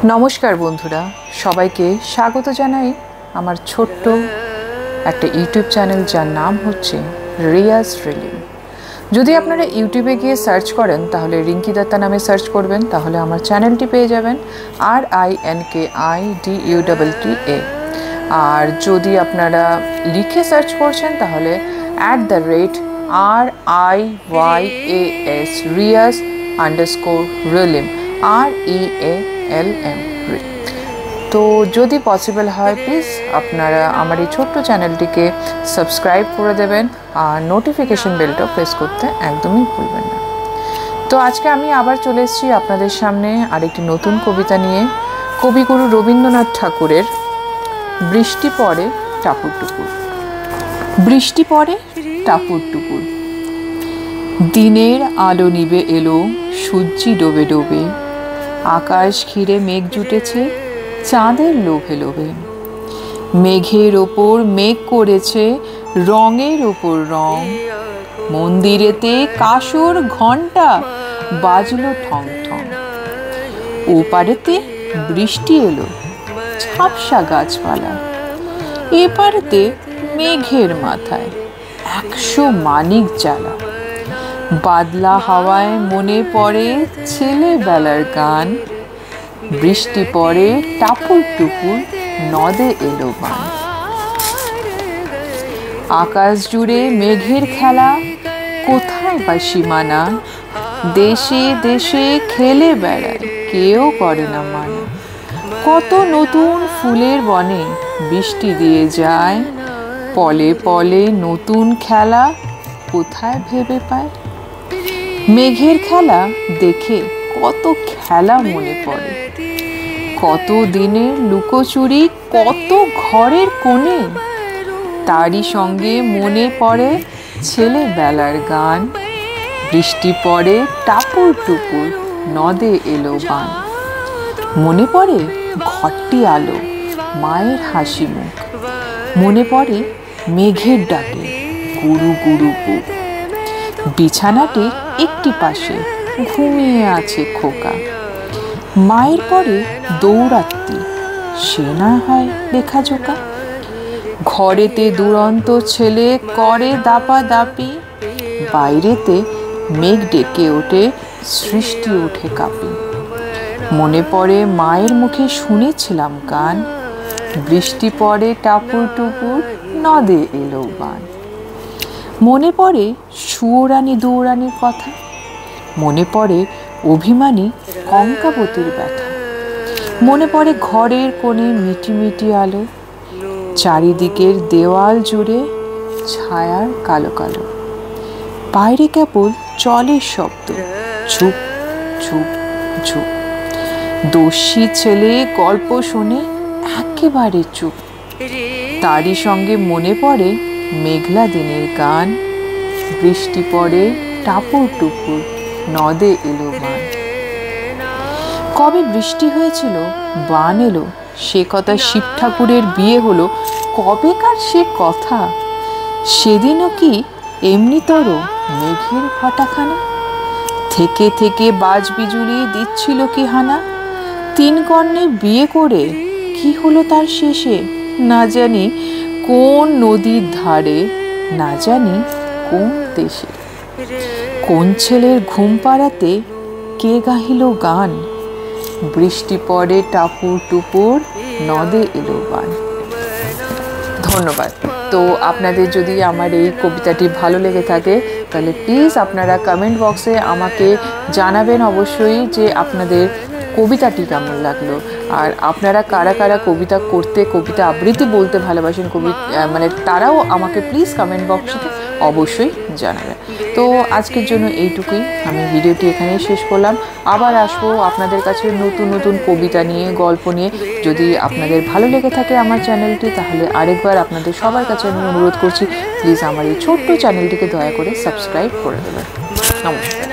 নমস্কার বন্ধুরা, সবাইকে স্বাগত জানাই আমার ছোট্ট একটা ইউটিউব চ্যানেল যার নাম হচ্ছে রিয়াজ রিলিম। যদি আপনারা ইউটিউবে গিয়ে সার্চ করেন তাহলে রিঙ্কি দত্তা নামে সার্চ করবেন, তাহলে আমার চ্যানেলটি পেয়ে যাবেন RINKIDUTTA। আর যদি আপনারা লিখে সার্চ করছেন তাহলে @RIYAS Riaz_Rilim REALM। তো যদি পসিবল হয় প্লিজ আপনারা আমার এই ছোট্ট চ্যানেলটিকে সাবস্ক্রাইব করে দেবেন আর নোটিফিকেশন বেলটা প্রেস করতে একদমই ভুলবেন না। তো আজকে আমি আবার চলে এসেছি আপনাদের সামনে আরেকটি নতুন কবিতা নিয়ে, কবিগুরু রবীন্দ্রনাথ ঠাকুরের বৃষ্টি পড়ে টাপুর টুপুর। বৃষ্টি পড়ে টাপুর টুপুর, দিনের আলো নিবে এলো, সূর্যি ডোবে ডোবে, আকাশ ঘিরে মেঘ জুটেছে চাঁদের লোভে লোভে, মেঘের ওপর মেঘ করেছে রঙের ওপর রং, মন্দিরেতে কাসর ঘণ্টা বাজলো ঠং ঠং, ওপারেতে বৃষ্টি এলো ঝাপসা গাছপালা, এপারেতে মেঘের মাথায় 100 মানিক জ্বালা, বাদলা হাওয়ায় মনে পড়ে ছেলেবেলার গান, বৃষ্টি পড়ে টাপুর টুপুর নদে এলো বান, আকাশ জুড়ে মেঘের খেলা কোথায় বা সীমানা, দেশে দেশে খেলে বেড়ায় কেউ করে না মানা, কত নতুন ফুলের বনে বৃষ্টি দিয়ে যায়, পলে পলে নতুন খেলা কোথায় ভেবে পায়, মেঘের খেলা দেখে কত খেলা মনে পড়ে, কত দিনের লুকোচুরি কত ঘরের কোণে, তারই সঙ্গে মনে পড়ে ছেলেবেলার গান, বৃষ্টি পড়ে টাপুর টুপুর নদে এলো বান, মনে পড়ে ঘরটি আলো মায়ের হাসি মুখ, মনে পড়ে মেঘের ডাকে গুরু গুরু বুক, বিছানাটি একটি পাশে ঘুমিয়ে আছে খোকা, মায়ের পরে দৌড়াত্তি সে না হয় লেখাজোকা, ঘরেতে দুরন্ত ছেলে করে দাপা দাপি, বাইরেতে মেঘ ডেকে ওঠে সৃষ্টি ওঠে কাঁপি, মনে পড়ে মায়ের মুখে শুনেছিলাম গান, বৃষ্টি পড়ে টাপুর টুপুর নদে এলো বান, মনে পড়ে সুয়োরানী দৌড়ানির কথা, মনে পড়ে অভিমানী কঙ্কাবতীর ব্যথা, মনে পড়ে ঘরের কোণে মিটি মিটি আলো, চারিদিকের দেওয়াল জুড়ে ছায়ার কালো কালো, বাইরে কেবল জলের শব্দ ঝুপ ঝুপ ঝুপ, দস্যি ছেলে গল্প শুনে একেবারে চুপ, তারই সঙ্গে মনে পড়ে মেঘলা দিনের গান, বৃষ্টি পড়ে টাপুর টুপুর নদে এলো বান, কবে বৃষ্টি হয়েছিল বান এলো সে কথা, শিব ঠাকুরের বিয়ে হলো কবেকার সে কথা, সেদিনও কি এমনিতর মেঘের ঘটাখানা, থেকে থেকে বাজ বিজুলি দিচ্ছিল কি হানা, 3 কন্যে বিয়ে করে কি হলো তার শেষে, না জানি কোন নদীর ধারে, না জানি কোন দেশে, কোন ছেলের ঘুম পাড়াতে কে গাহিল গান, বৃষ্টি পড়ে টাপুর টুপুর নদে এলো বান। ধন্যবাদ। তো আপনাদের যদি আমার এই কবিতাটি ভালো লেগে থাকে তাহলে প্লিজ আপনারা কমেন্ট বক্সে আমাকে জানাবেন অবশ্যই যে আপনাদের কবিতাটি কেমন লাগলো, আর আপনারা কারা কারা কবিতা করতে, কবিতা আবৃত্তি বলতে ভালোবাসেন, মানে তারাও আমাকে প্লিজ কমেন্ট বক্সে অবশ্যই জানাবেন। তো আজকের জন্য এইটুকুই, আমি ভিডিওটি এখানেই শেষ করলাম। আবার আসবো আপনাদের কাছে নতুন নতুন কবিতা নিয়ে, গল্প নিয়ে। যদি আপনাদের ভালো লেগে থাকে আমার চ্যানেলটি তাহলে আরেকবার আপনাদের সবার কাছে আমি অনুরোধ করছি প্লিজ আমার এই ছোট্ট চ্যানেলটিকে দয়া করে সাবস্ক্রাইব করে দেবেন। নমস্কার।